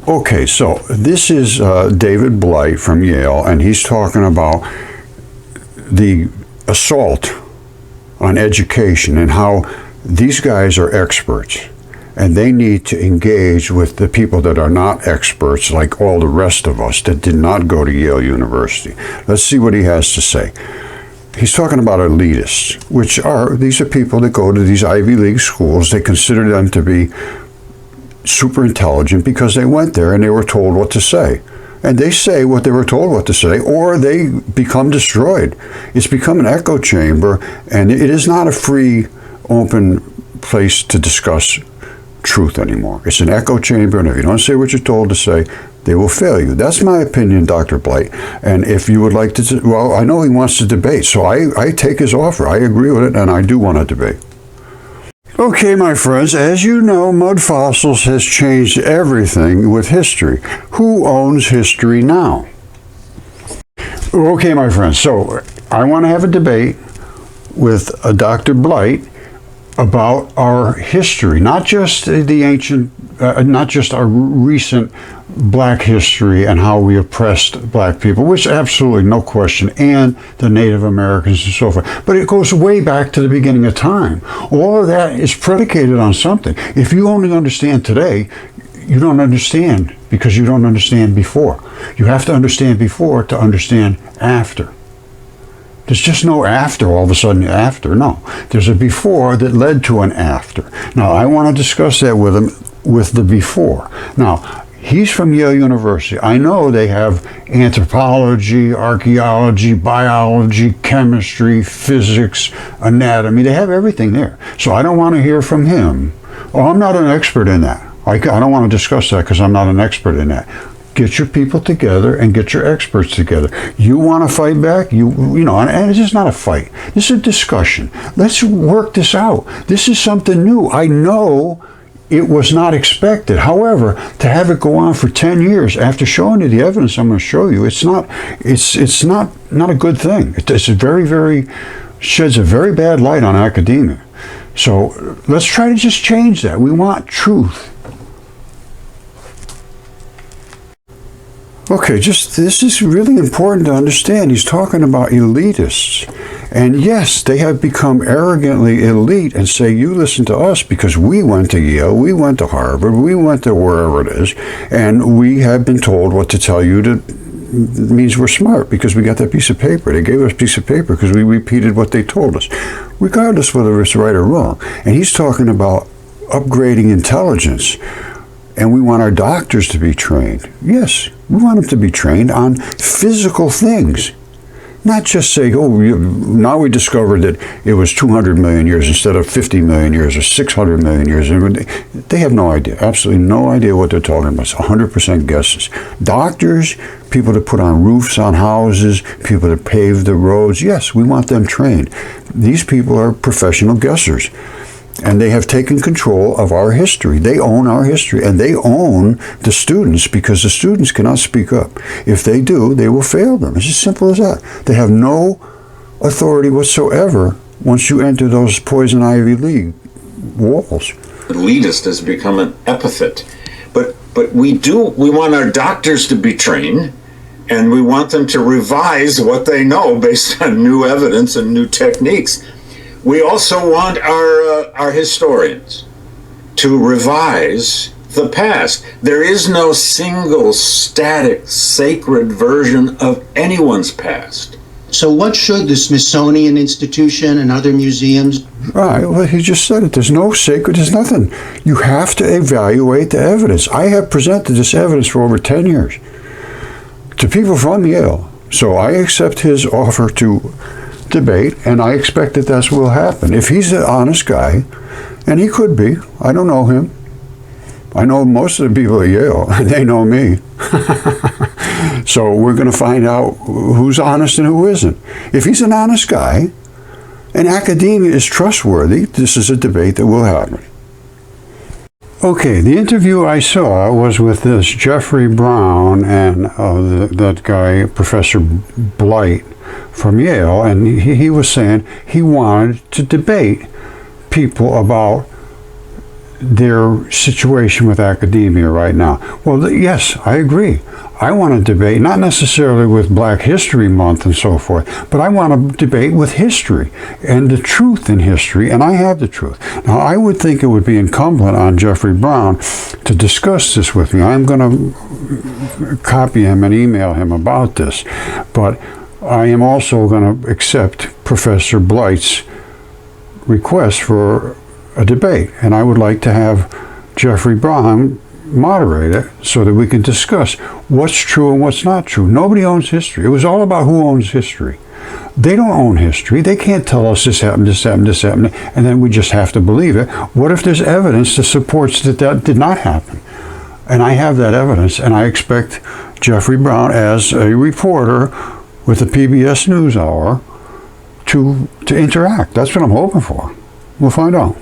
Okay, so this is David Blight from Yale, and he's talking about the assault on education and how these guys are experts, and they need to engage with the people that are not experts, like all the rest of us that did not go to Yale University. Let's see what he has to say. He's talking about elitists, these are people that go to these Ivy League schools. They consider them to be super intelligent because they went there and they were told what to say. And they say what they were told what to say, or they become destroyed. It's become an echo chamber, and it is not a free, open place to discuss truth anymore. It's an echo chamber, and if you don't say what you're told to say, they will fail you. That's my opinion, Dr. Blight. And if you would like to, well, I know he wants to debate, so I take his offer. I agree with it, and I do want to debate. Okay, my friends, as you know, Mudfossils has changed everything with history. Who owns history now? Okay, my friends, so I want to have a debate with Dr. Blight about our history, not just the ancient, not just our recent black history and how we oppressed black people, which absolutely no question, and the Native Americans and so forth. But it goes way back to the beginning of time. All of that is predicated on something. If you only understand today, you don't understand because you don't understand before. You have to understand before to understand after. There's just no after, all of a sudden after. No, there's a before that led to an after. Now, I want to discuss that with him, with the before. Now, he's from Yale University. I know they have anthropology, archaeology, biology, chemistry, physics, anatomy. They have everything there. So I don't want to hear from him. Oh, I'm not an expert in that. I don't want to discuss that because I'm not an expert in that. Get your people together and get your experts together. You want to fight back? You know, and it's just not a fight. This is a discussion. Let's work this out. This is something new. I know it was not expected. However, to have it go on for 10 years after showing you the evidence I'm going to show you, it's not a good thing. It's a very sheds a very bad light on academia. So let's try to just change that. We want truth. Okay, this is really important to understand. He's talking about elitists. And yes, they have become arrogantly elite and say, you listen to us because we went to Yale, we went to Harvard, we went to wherever it is, and we have been told what to tell you means we're smart because we got that piece of paper. They gave us a piece of paper because we repeated what they told us, regardless whether it's right or wrong. And he's talking about upgrading intelligence. And we want our doctors to be trained. Yes, we want them to be trained on physical things. Not just say, oh, now we discovered that it was 200 million years instead of 50 million years or 600 million years. They have no idea, absolutely no idea what they're talking about. It's 100% guesses. Doctors, people that put on roofs on houses, people that pave the roads, yes, we want them trained. These people are professional guessers. And they have taken control of our history. They own our history, and they own the students because the students cannot speak up. If they do, they will fail them. It's as simple as that. They have no authority whatsoever once you enter those poison Ivy League walls. Elitist has become an epithet. But we want our doctors to be trained, and we want them to revise what they know based on new evidence and new techniques. We also want our historians to revise the past. There is no single static, sacred version of anyone's past. So what should the Smithsonian Institution and other museums? Right, well, he just said it. There's no sacred, there's nothing. You have to evaluate the evidence. I have presented this evidence for over 10 years to people from Yale. So I accept his offer to debate, and I expect that that's what will happen. If he's an honest guy, and he could be, I don't know him. I know most of the people at Yale, and they know me. So we're going to find out who's honest and who isn't. If he's an honest guy, and academia is trustworthy, this is a debate that will happen. Okay, the interview I saw was with this Jeffrey Brown and that guy, Professor Blight from Yale, and he was saying he wanted to debate people about their situation with academia right now. Well, yes, I agree. I want to debate, not necessarily with Black History Month and so forth, but I want to debate with history and the truth in history, and I have the truth. Now, I would think it would be incumbent on Jeffrey Brown to discuss this with me. I'm going to copy him and email him about this, but I am also going to accept Professor Blight's request for a debate, and I would like to have Jeffrey Brown moderate it so that we can discuss what's true and what's not true. Nobody owns history. It was all about who owns history. They don't own history. They can't tell us this happened, this happened, this happened, and then we just have to believe it. What if there's evidence that supports that that did not happen? And I have that evidence, and I expect Jeffrey Brown, as a reporter with the PBS NewsHour, to interact. That's what I'm hoping for. We'll find out.